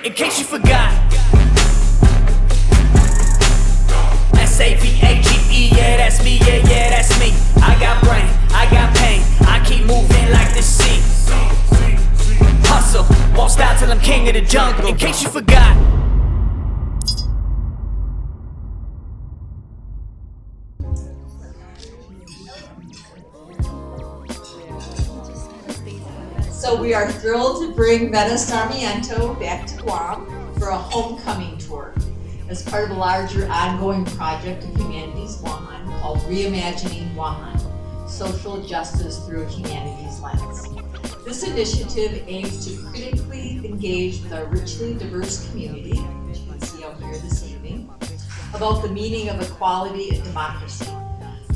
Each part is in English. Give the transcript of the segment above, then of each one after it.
In case you forgot, S-A-V-A-G-E, yeah, that's me, yeah, that's me. I got brain, I got pain, I keep moving like the sea. Hustle, won't stop till I'm king of the jungle. In case you forgot. So we are thrilled to bring Meta Sarmiento back to Guam for a homecoming tour as part of a larger ongoing project of Humanities Guåhan called Reimagining Guåhan, Social Justice Through a Humanities Lens. This initiative aims to critically engage with our richly diverse community, which you can see out here this evening, about the meaning of equality and democracy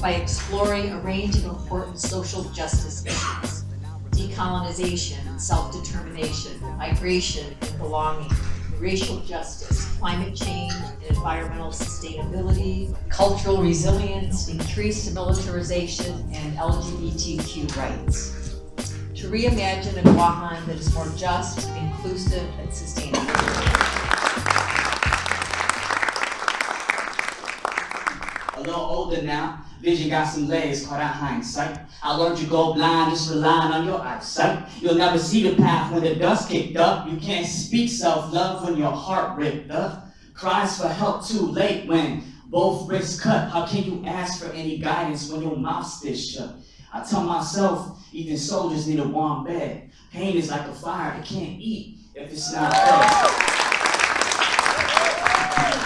by exploring a range of important social justice issues: decolonization and self-determination, migration and belonging, racial justice, climate change and environmental sustainability, cultural resilience, increased militarization, and LGBTQ rights. To reimagine a Guåhan that is more just, inclusive, and sustainable. A little older now, vision got some legs, call that hindsight. I learned you go blind, just relying on your eyesight. You'll never see the path when the dust kicked up. You can't speak self-love when your heart ripped up. Cries for help too late when both wrists cut. How can you ask for any guidance when your mouth stays shut? I tell myself, even soldiers need a warm bed. Pain is like a fire, it can't eat if it's not fed.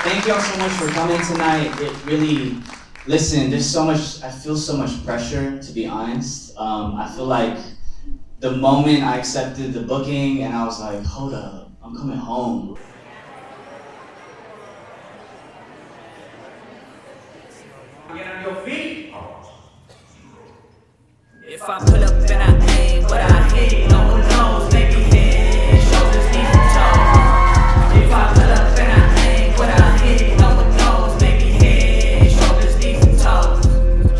Thank y'all so much for coming tonight. It really, listen, there's so much, I feel so much pressure, to be honest. I feel like the moment I accepted the booking and I was like, hold up, I'm coming home. Get on your feet. If I pull up and I aim what I hit, no one knows, maybe head, shoulders, knees and toes. If I pull up and I aim what I hit, no one knows, maybe head, shoulders, knees and toes.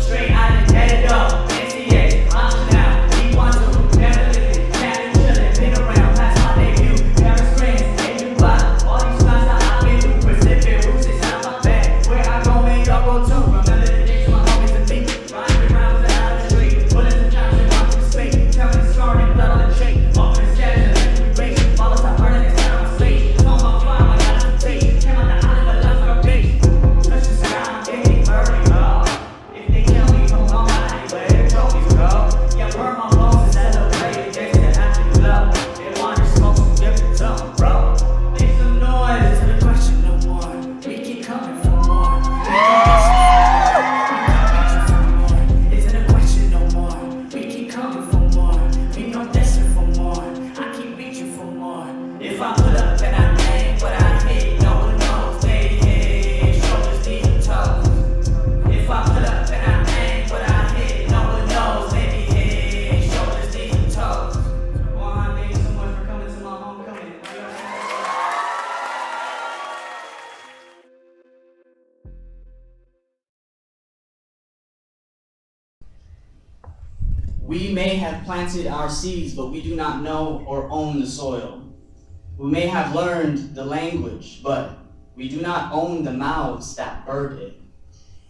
Straight island, headed up, NCA, I'm down, D12, never living, chatting, chilling, been around, past my debut, Paris, France, Asian vibe, all these spots that I've been to, Pacific roots inside my bag, where I go, man, y'all go too. Remember the days my homies and me, riding around the out the street, bullets and chops and watching space, telling the story, blood on the chain, offering the status and letting me race, all the time burning inside my slate, on my farm, I got some taste, came out the island but left my base, touch the sky, I'm getting hurry up, if they kill me, hold on, where the trophies go, yeah, burn my bones and celebrate, days that have to love, they want to smoke some different something, bro, make some noise, to the question no more, we keep coming for more, isn't a question no more. We keep coming for more. We know destined for more. I keep reaching for more. If I pull up and I aim what I hit, no one knows. Maybe head, shoulders, knees and toes. If I pull up and I aim what I hit, no one knows. Maybe head, shoulders, knees and toes. Guåhan, thank you so much for coming to my homecoming. We may have planted our seeds, but we do not know or own the soil. We may have learned the language, but we do not own the mouths that bird it.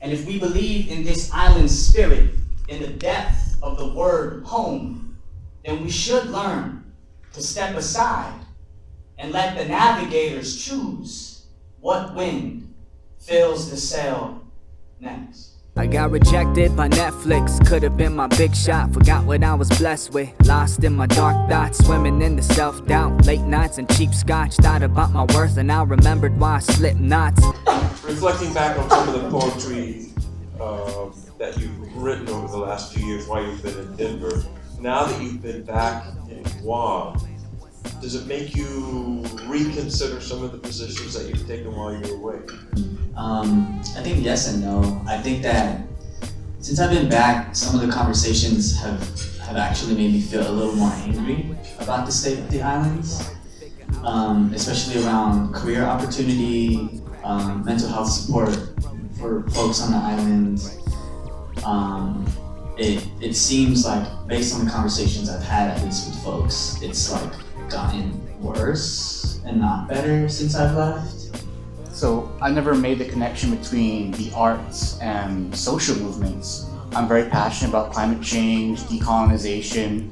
And if we believe in this island spirit, in the depth of the word home, then we should learn to step aside and let the navigators choose what wind fills the sail next. I got rejected by Netflix, could have been my big shot. Forgot what I was blessed with, lost in my dark thoughts, swimming in the self-doubt. Late nights and cheap scotch, thought about my worth and I remembered why I slipped knots. Reflecting back on some of the poetry that you've written over the last few years while you've been in Denver, now that you've been back in Guam, does it make you reconsider some of the positions that you've taken while you were away? I think yes and no. I think that since I've been back, some of the conversations have actually made me feel a little more angry about the state of the islands, especially around career opportunity, mental health support for folks on the island. It seems like, based on the conversations I've had, at least with folks, it's like gotten worse and not better since I've left. So I never made the connection between the arts and social movements. I'm very passionate about climate change, decolonization,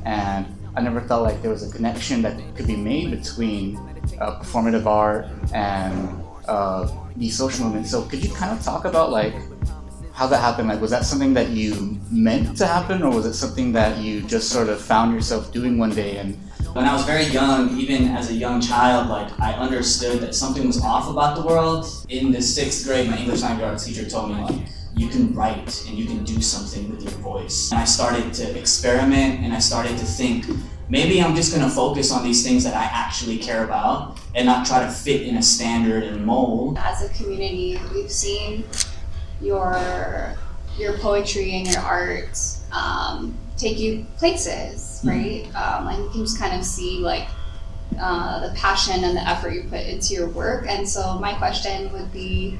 and I never felt like there was a connection that could be made between performative art and these social movements. So could you kind of talk about like how that happened? Like, was that something that you meant to happen, or was it something that you just sort of found yourself doing one day? And when I was very young, even as a young child, like I understood that something was off about the world. In the 6th grade, my English language arts teacher told me like, you can write and you can do something with your voice. And I started to experiment and I started to think, maybe I'm just gonna focus on these things that I actually care about and not try to fit in a standard and mold. As a community, we've seen your poetry and your art take you places, right? And you can just kind of see like the passion and the effort you put into your work. And so my question would be,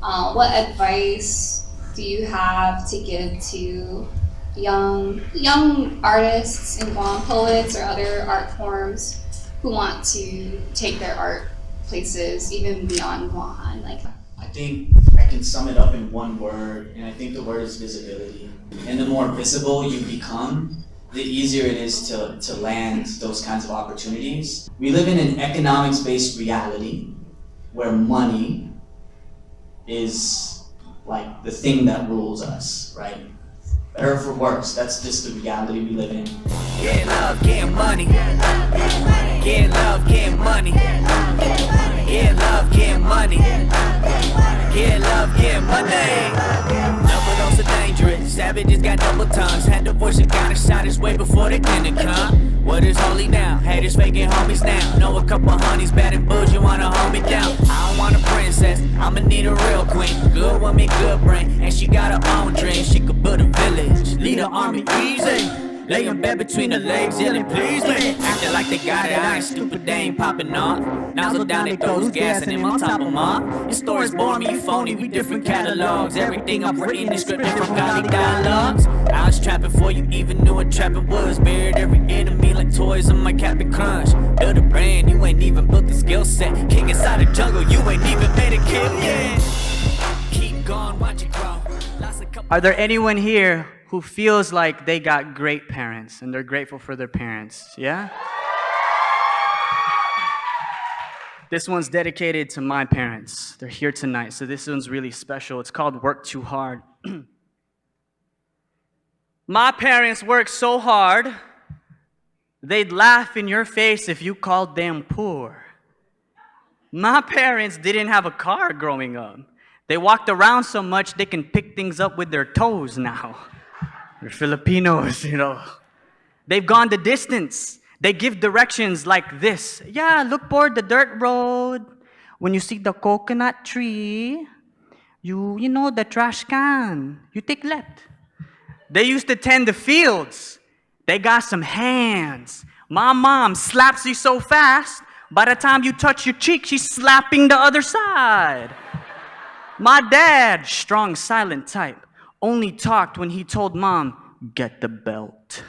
what advice do you have to give to young artists in Guam, poets or other art forms who want to take their art places even beyond Guåhan? Like, I think I can sum it up in one word, and I think the word is visibility. And the more visible you become, the easier it is to land those kinds of opportunities. We live in an economics-based reality where money is like the thing that rules us, right? Better or for worse, that's just the reality we live in. Get love, get money. Get love, get money. Get love, get money. Get love, get money. Double dose of dangerous. Savages got double tongues. Had the voice and got a shot his way before they didn't come. What is holy now? Haters faking homies now. Know a couple honeys bad and bougie wanna hold me down. I don't want a princess, I'ma need a real queen. Good woman, good brain, and she got her own dream. She could build a village, lead an army easy. Lay in bed between the legs, yelling, please me. Acting like they got it, I ain't stupid, they ain't popping off. Nozzle down, they throw who's gassing him on top of them off. Your stories bore me, you phony, we different catalogs. Everything I've written is scripted from godly dialogues. I was trapping for you, even knew what trapping was. Buried every enemy like toys on my Captain Crunch. Build a brand, you ain't even built the skill set. King inside the jungle, you ain't even made a kill yet. Keep going, watch it grow. Are there anyone here who feels like they got great parents and they're grateful for their parents? Yeah? This one's dedicated to my parents. They're here tonight, so this one's really special. It's called Work Too Hard. My parents worked so hard, they'd laugh in your face if you called them poor. My parents didn't have a car growing up. They walked around so much they can pick things up with their toes now. They're Filipinos, you know. They've gone the distance. They give directions like this. Yeah, look toward the dirt road. When you see the coconut tree, you know the trash can. You take left. They used to tend the fields. They got some hands. My mom slaps you so fast, by the time you touch your cheek, she's slapping the other side. My dad, strong, silent type, only talked when he told mom, get the belt.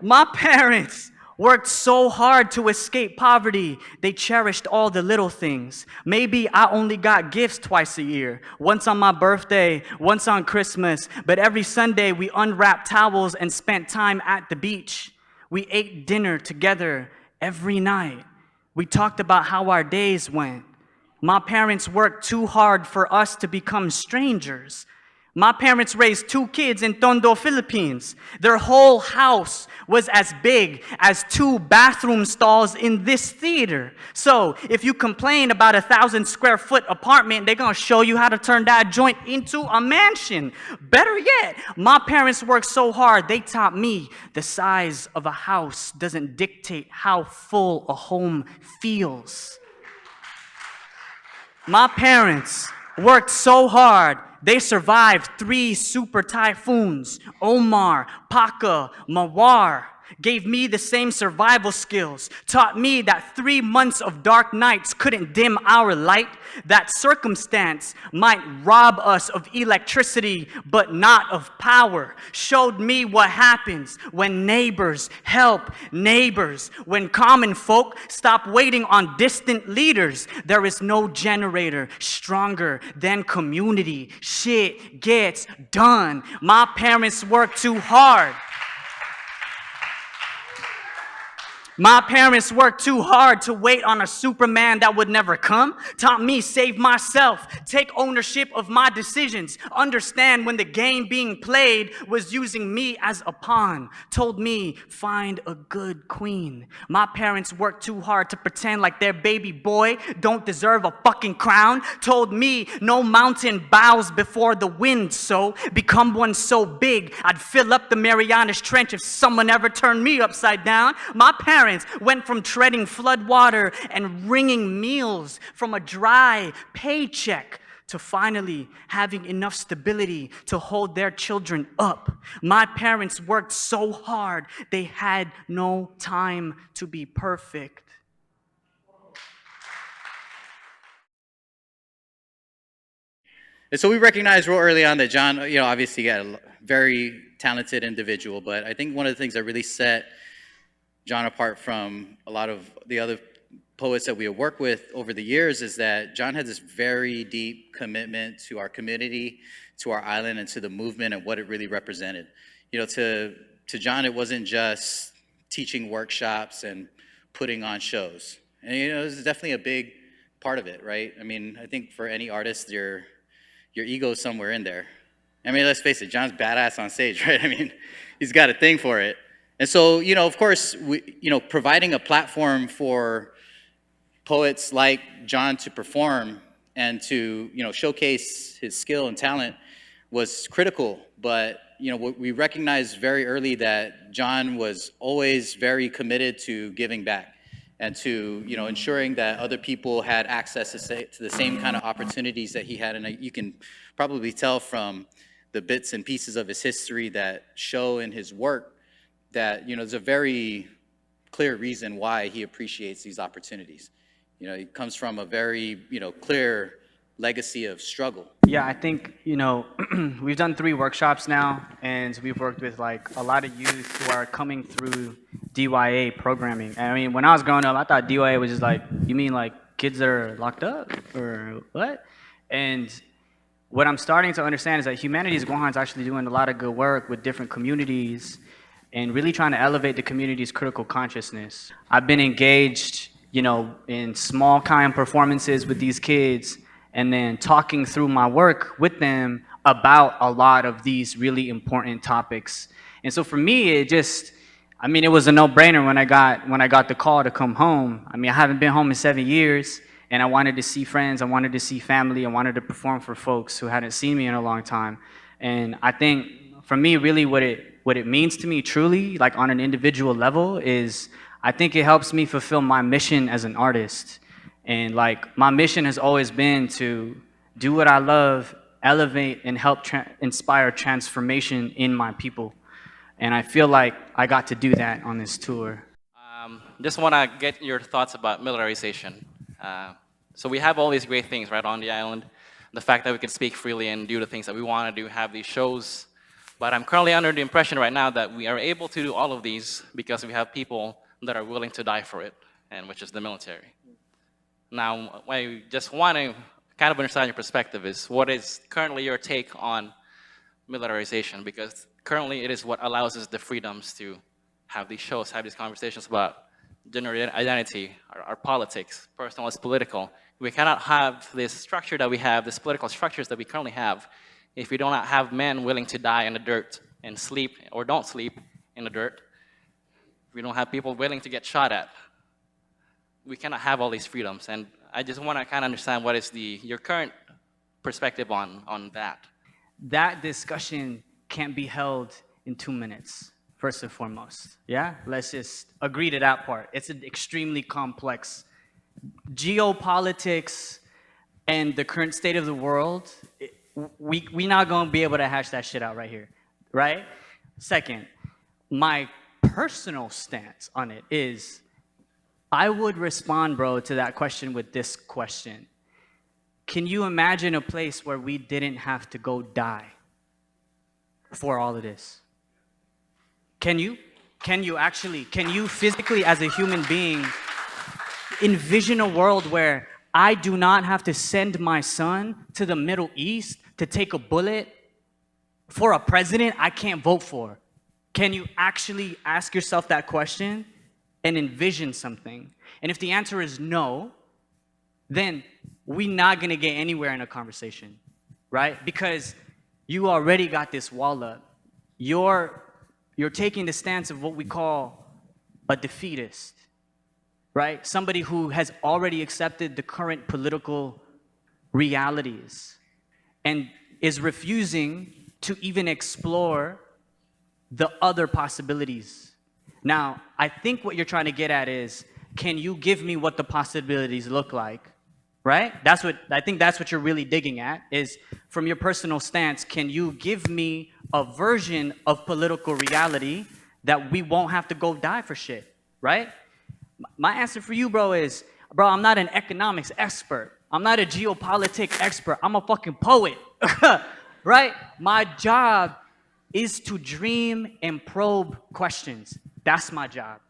My parents worked so hard to escape poverty. They cherished all the little things. Maybe I only got gifts twice a year. Once on my birthday, once on Christmas. But every Sunday we unwrapped towels and spent time at the beach. We ate dinner together every night. We talked about how our days went. My parents worked too hard for us to become strangers. My parents raised 2 kids in Tondo, Philippines. Their whole house was as big as 2 bathroom stalls in this theater. So if you complain about a 1,000-square-foot apartment, they're gonna show you how to turn that joint into a mansion. Better yet, my parents worked so hard, they taught me the size of a house doesn't dictate how full a home feels. My parents worked so hard, they survived 3 super typhoons, Omar, Paka, Mawar. gave me the same survival skills, taught me that 3 months of dark nights couldn't dim our light, that circumstance might rob us of electricity but not of power, showed me what happens when neighbors help neighbors, when common folk stop waiting on distant leaders. There is no generator stronger than community. Shit gets done. My parents worked too hard. My parents worked too hard to wait on a Superman that would never come. Taught me save myself, take ownership of my decisions, understand when the game being played was using me as a pawn. Told me find a good queen. My parents worked too hard to pretend like their baby boy don't deserve a fucking crown. Told me no mountain bows before the wind, so become one so big I'd fill up the Marianas Trench if someone ever turned me upside down. My parents went from treading flood water and wringing meals from a dry paycheck to finally having enough stability to hold their children up. My parents worked so hard, they had no time to be perfect. And so we recognized real early on that John, obviously got a very talented individual, but I think one of the things that really set John apart from a lot of the other poets that we have worked with over the years is that John had this very deep commitment to our community, to our island, and to the movement and what it really represented. To John, it wasn't just teaching workshops and putting on shows. And it was definitely a big part of it, right? I mean, I think for any artist, your ego is somewhere in there. I mean, let's face it, John's badass on stage, right? I mean, he's got a thing for it. And so, of course, providing a platform for poets like John to perform and to, showcase his skill and talent was critical. But, we recognized very early that John was always very committed to giving back and to, ensuring that other people had access to the same kind of opportunities that he had. And you can probably tell from the bits and pieces of his history that show in his work that, there's a very clear reason why he appreciates these opportunities. He comes from a very, clear legacy of struggle. Yeah, I think, we've done 3 workshops now, and we've worked with like a lot of youth who are coming through DYA programming. And I mean, when I was growing up, I thought DYA was just like, you mean like kids that are locked up or what? And what I'm starting to understand is that Humanities Guåhan is actually doing a lot of good work with different communities and really trying to elevate the community's critical consciousness. I've been engaged, in small kind performances with these kids and then talking through my work with them about a lot of these really important topics. And so for me, it was a no-brainer when I got the call to come home. I mean, I haven't been home in 7 years, and I wanted to see friends, I wanted to see family, I wanted to perform for folks who hadn't seen me in a long time. And I think for me, really what it means to me truly, like on an individual level, is I think it helps me fulfill my mission as an artist. And like my mission has always been to do what I love, elevate and help inspire transformation in my people. And I feel like I got to do that on this tour. Just want to get your thoughts about militarization. So we have all these great things right on the island. The fact that we can speak freely and do the things that we want to do, have these shows. But I'm currently under the impression right now that we are able to do all of these because we have people that are willing to die for it, and which is the military. Now, I just want to kind of understand your perspective is what is currently your take on militarization? Because currently it is what allows us the freedoms to have these shows, have these conversations about gender identity, our politics, personal as political. We cannot have this structure that we have, this political structures that we currently have, if we do not have men willing to die in the dirt and sleep or don't sleep in the dirt. We don't have people willing to get shot at. We cannot have all these freedoms. And I just want to kind of understand what is your current perspective on that. That discussion can't be held in 2 minutes, first and foremost. Yeah? Let's just agree to that part. It's an extremely complex geopolitics and the current state of the world. We're not going to be able to hash that shit out right here, right? Second, my personal stance on it is, I would respond, bro, to that question with this question. Can you imagine a place where we didn't have to go die for all of this? Can you? Can you physically, as a human being, envision a world where I do not have to send my son to the Middle East to take a bullet for a president I can't vote for? Can you actually ask yourself that question and envision something? And if the answer is no, then we're not gonna get anywhere in a conversation, right? Because you already got this wall up. You're taking the stance of what we call a defeatist, right? Somebody who has already accepted the current political realities and is refusing to even explore the other possibilities. Now, I think what you're trying to get at is, can you give me what the possibilities look like, right? I think that's what you're really digging at, is from your personal stance, can you give me a version of political reality that we won't have to go die for shit, right? My answer for you, bro, is, bro, I'm not an economics expert. I'm not a geopolitics expert. I'm a fucking poet, right? My job is to dream and probe questions. That's my job.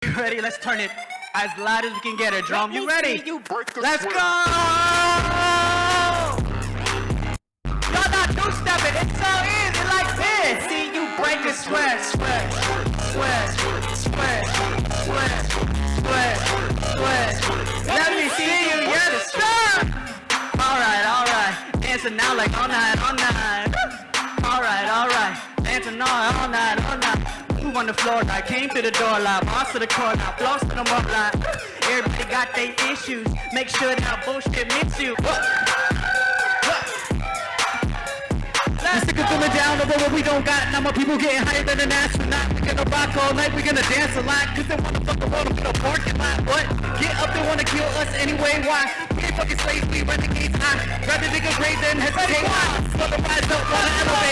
You ready? Let's turn it as loud as we can get it. Drum, you ready? Let's go! Y'all not two-stepping. It's so easy like this. See you break it, sweat, sweat, sweat, sweat, sweat, sweat, sweat. Let me see you, you're the star. All right. Dancing now like all night. All right. Dancing all night. Move on the floor, I came to the door, like boss to the court, I floss to the mud, like everybody got their issues. Make sure that bullshit mix you. Let's stick a feeling down over what we don't got. Now my people getting higher than an astronaut. We're gonna rock all night, we're gonna dance a lot. Cause they wanna fuck the world up in a parking lot. What? Get up, they wanna kill us anyway. Why? We ain't fucking slaves, we renegades. I'd rather dig a grave than hesitate. Why? Otherwise, don't wanna elevate.